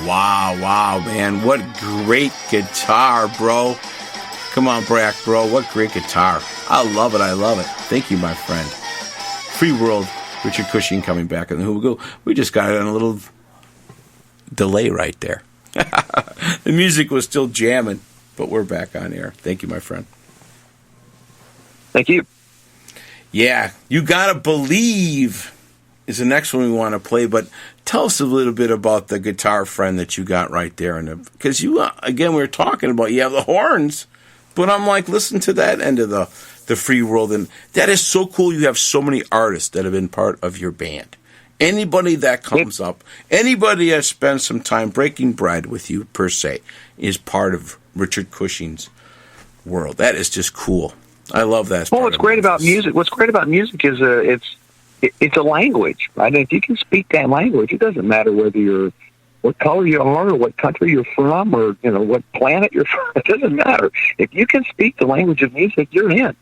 Wow, man. What great guitar, bro. Come on, Brack, bro. What great guitar. I love it. Thank you, my friend. Free World, Richard Cushing coming back. And we just got it on a little delay right there. The music was still jamming, but we're back on air. Thank you, my friend. Thank you. Yeah, You Gotta Believe is the next one we want to play, but tell us a little bit about the guitar friend that you got right there. Because again, we were talking about, you have the horns, but I'm like, listen to that end of the Free World, and that is so cool. You have so many artists that have been part of your band. Anybody that comes up, anybody that spends some time breaking bread with you, per se, is part of Richard Cushing's world. That is just cool. I love that. Well, what's great about music is it's a language, right? And if you can speak that language, it doesn't matter what color you are, or what country you're from, or what planet you're from. It doesn't matter. If you can speak the language of music, you're in.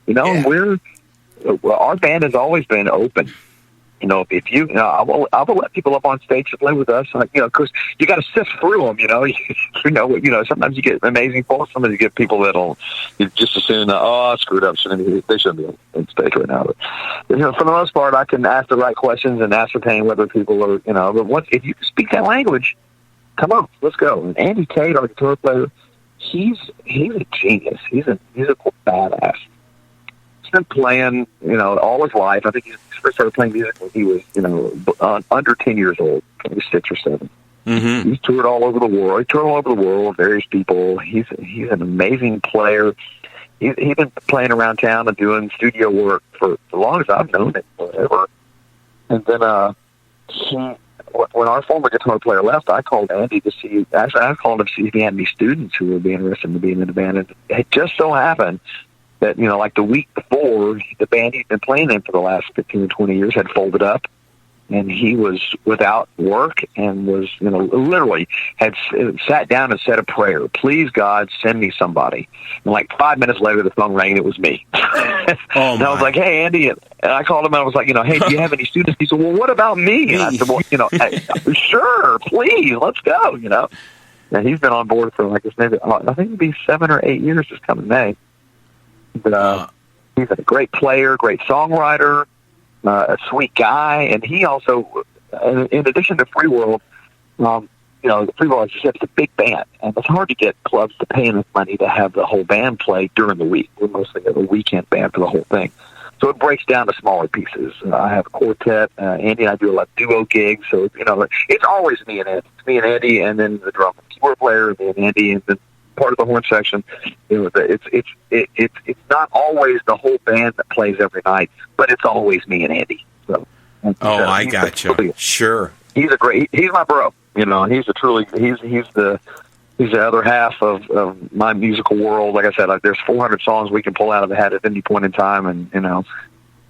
And our band has always been open. If I will let people up on stage to play with us, because you got to sift through them. Sometimes you get amazing folks. Sometimes you get people that'll just assume that, I screwed up. They shouldn't be on stage right now. But, for the most part, I can ask the right questions and ascertain whether people are, but if you speak that language, come on, let's go. And Andy Tate, our guitar player, he's a genius. He's a musical badass. Been playing, all his life. I think he first started playing music when he was, under 10 years old, maybe 6 or 7. Mm-hmm. He's toured all over the world. Various people. He's an amazing player. He's been playing around town and doing studio work for as long as I've known him, forever. And then when our former guitar player left, I called Andy to see. Actually, I called him to see if he had any students who would be interested in being in the band. And it just so happened that, like the week before, the band he'd been playing in for the last 15 or 20 years had folded up, and he was without work and was, literally had sat down and said a prayer. Please, God, send me somebody. And like 5 minutes later, the phone rang, and it was me. And I was like, hey, Andy. And I called him, and I was like, hey, do you have any students? He said, well, what about me? And I said, well, sure, please, let's go, And he's been on board for, I think it'll be 7 or 8 years this coming May. But he's a great player, great songwriter, a sweet guy, and he also, in addition to Free World, the Free World, as you said, it's a big band, and it's hard to get clubs to pay enough money to have the whole band play during the week. We're mostly a weekend band for the whole thing. So it breaks down to smaller pieces. I have a quartet. Andy and I do a lot of duo gigs, so, it's always me and Andy. It's me and Andy, and then the drum and keyboard player, me and Andy, and then part of the horn section. It's not always the whole band that plays every night, but it's always me and Andy. So, I gotcha. Sure, he's my bro. And he's the other half of my musical world. Like I said, there's 400 songs we can pull out of the hat at any point in time, and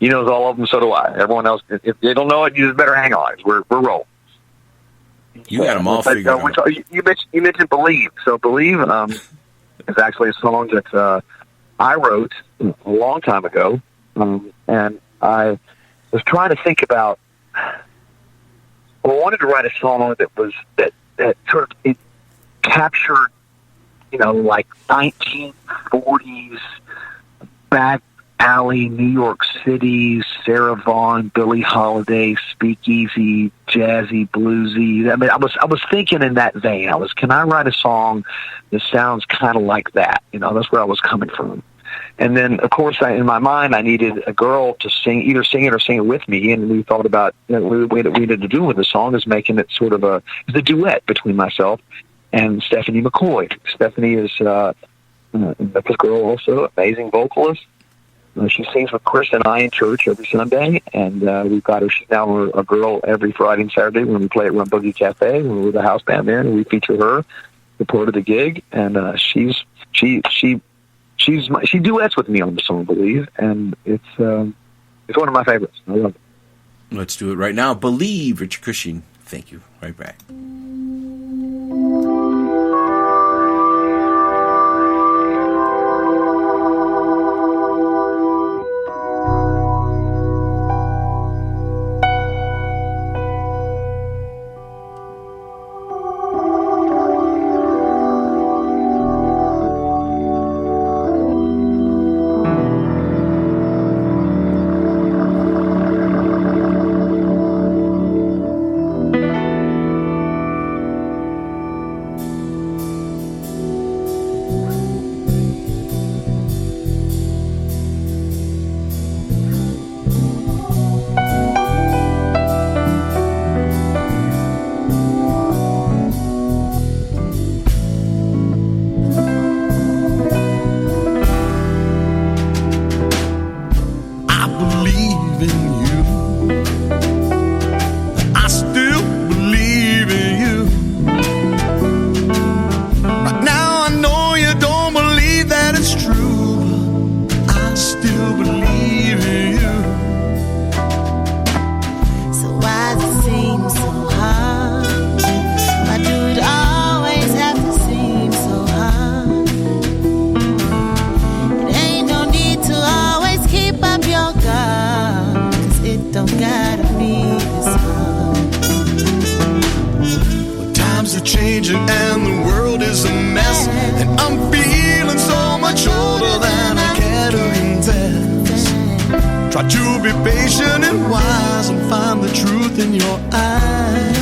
he knows all of them. So do I. Everyone else, if they don't know it, you just better hang on. We're rolling. You got them all figured out. You mentioned Believe. So Believe is actually a song that I wrote a long time ago, and I was trying to think about. Well, I wanted to write a song that sort of it captured, like 1940s back alley, New York City, Sarah Vaughan, Billie Holiday, speakeasy, jazzy, bluesy. I mean, I was thinking in that vein. Can I write a song that sounds kind of like that? That's where I was coming from. And then, of course, in my mind, I needed a girl to either sing it or sing it with me. And we thought about the way that we needed to do with the song is making it sort of the duet between myself and Stephanie McCoy. Stephanie is a Memphis girl, also amazing vocalist. She sings with Chris and I in church every Sunday, and we've got her. She's now a girl every Friday and Saturday when we play at Rum Boogie Cafe. When we're the house band there, and we feature her, the part of the gig, and she duets with me on the song "Believe," and it's one of my favorites. I love it. Let's do it right now. "Believe," Richard Cushing. Thank you. Right back. changing and the world is a mess, and I'm feeling so much older than I care to confess. Try to be patient and wise and find the truth in your eyes.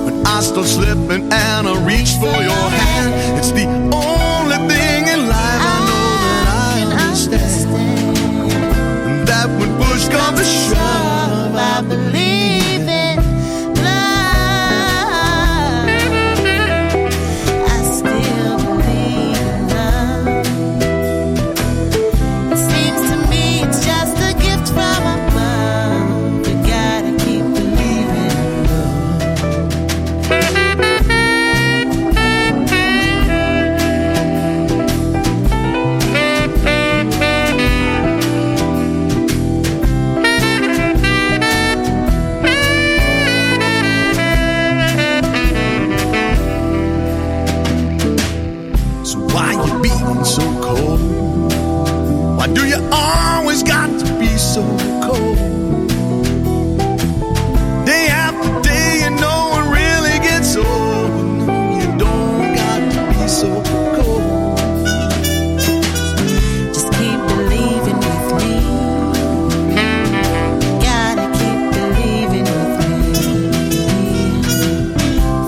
When I start slipping and I reach for your hand, it's the only thing in life I know that I understand. And that when push comes to shove, I believe in love. I still believe in love. It seems to me it's just a gift from above. We gotta keep believing in so cold? Why do you always got to be so cold? Day after day and no one really gets old. No, you don't got to be so cold. Just keep believing with me. Gotta keep believing with me.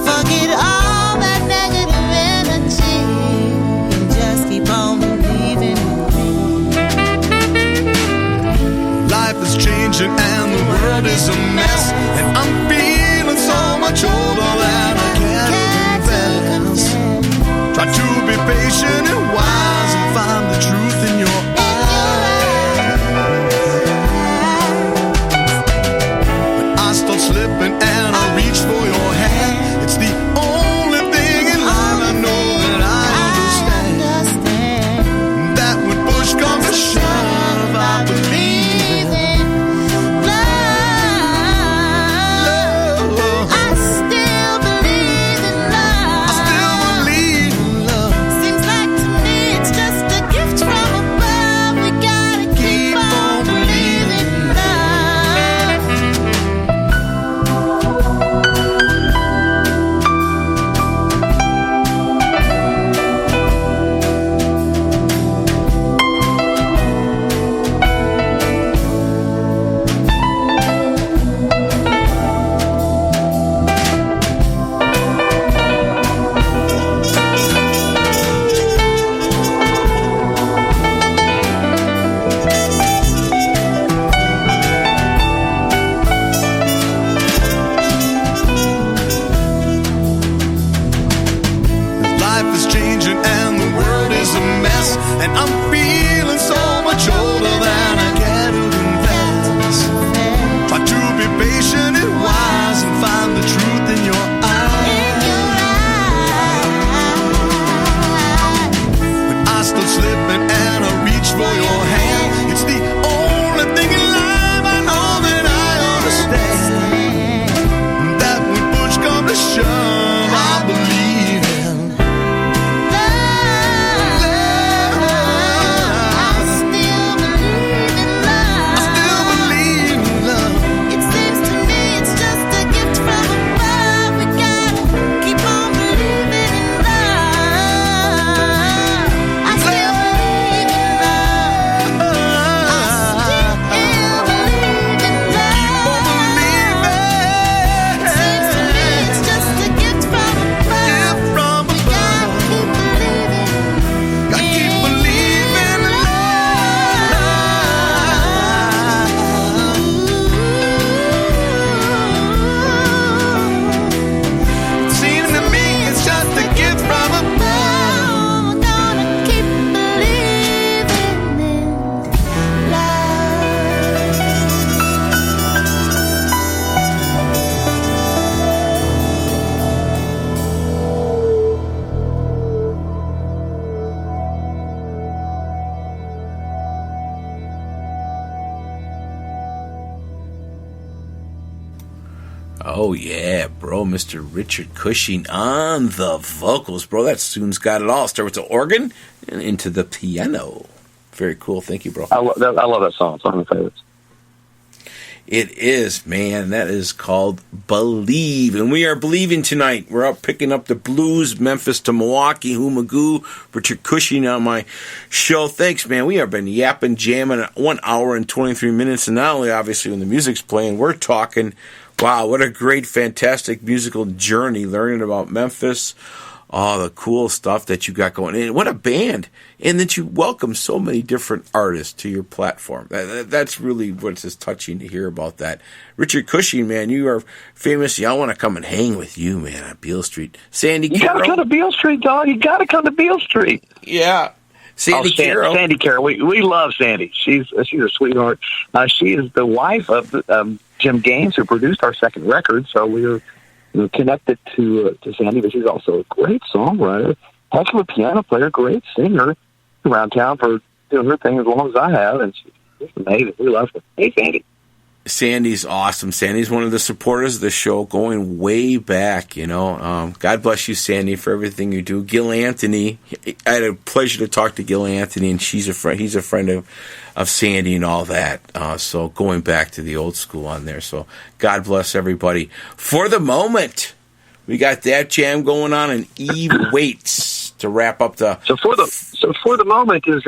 Forget all that negative energy. Keep on believing in me. Life is changing and the world is a mess, and I'm feeling so much older than I can confess. Try to be patient and wise and find the truth in your eyes. When I start slipping and I reach for your hand, it's the only thing in life I know that I understand. That when push comes to shove, I believe in love. I still believe in love. I still believe in love. Seems like to me it's just a gift from above. We gotta keep on believing in love. Life is changing and the world is a mess, and I'm feeling so much older than I care to confess. Try to be patient and wise and find the truth in your eyes. When I start slipping and I reach for your hand, it's the only thing in life I know that I understand. That when push comes to shove, I believe in Oh, yeah, bro. Mr. Richard Cushing on the vocals, bro. That tune's got it all. Start with the organ and into the piano. Very cool. Thank you, bro. I love that song. It's one of my favorites. It is, man. That is called Believe. And we are believing tonight. We're up picking up the blues, Memphis to Milwaukee, Magoo, Richard Cushing on my show. Thanks, man. We have been yapping, jamming 1 hour and 23 minutes. And not only, obviously, when the music's playing, we're talking. Wow, what a great, fantastic musical journey learning about Memphis. All the cool stuff that you got going in. What a band. And that you welcome so many different artists to your platform. That's really what's just touching to hear about that. Richard Cushing, man, you are famous. I want to come and hang with you, man, on Beale Street. Sandy Carroll. You got to come to Beale Street, dog. You got to come to Beale Street. Yeah. Sandy Carroll. Sandy Carroll. We love Sandy. She's a sweetheart. She is the wife of Jim Gaines, who produced our second record. So we're connected to Sandy, but she's also a great songwriter, heck of a piano player, great singer, around town for doing her thing as long as I have, and she's amazing. We love her. Hey, Sandy. Sandy's awesome. Sandy's one of the supporters of the show going way back, God bless you, Sandy, for everything you do. Gil Anthony, I had a pleasure to talk to Gil Anthony, and he's a friend of Sandy and all that. So going back to the old school on there. So God bless everybody. For the moment, we got that jam going on, and Eve waits to wrap up the. So for the moment is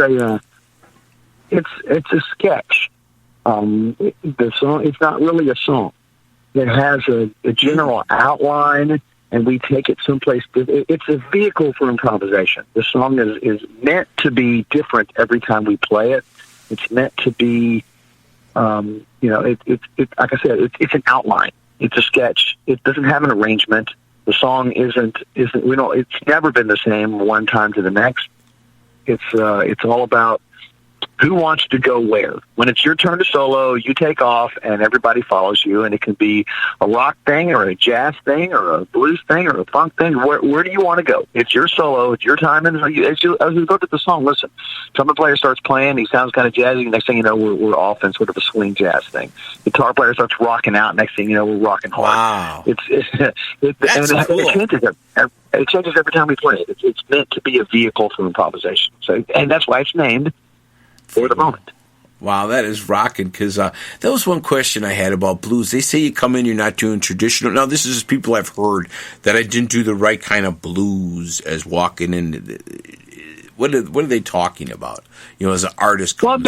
it's a sketch. The song, it's not really a song. It has a general outline, and we take it someplace. It's a vehicle for improvisation. The song is meant to be different every time we play it. It's meant to be, it's like I said, it's an outline. It's a sketch. It doesn't have an arrangement. The song isn't. It's never been the same one time to the next. It's all about who wants to go where. When it's your turn to solo, you take off and everybody follows you, and it can be a rock thing or a jazz thing or a blues thing or a funk thing. Where do you want to go? It's your solo. It's your time. And as you go to the song, listen, trumpet player starts playing. He sounds kind of jazzy. Next thing you know, we're off in sort of a swing jazz thing. Guitar player starts rocking out. Next thing you know, we're rocking hard. Wow. That's cool. It changes every time we play it. It's meant to be a vehicle for improvisation. So, and that's why it's named For the Moment. Wow, that is rocking, because that was one question I had about blues. They say you come in, you're not doing traditional. Now, this is just people I've heard that I didn't do the right kind of blues as walking in. What are they talking about? As an artist. Well,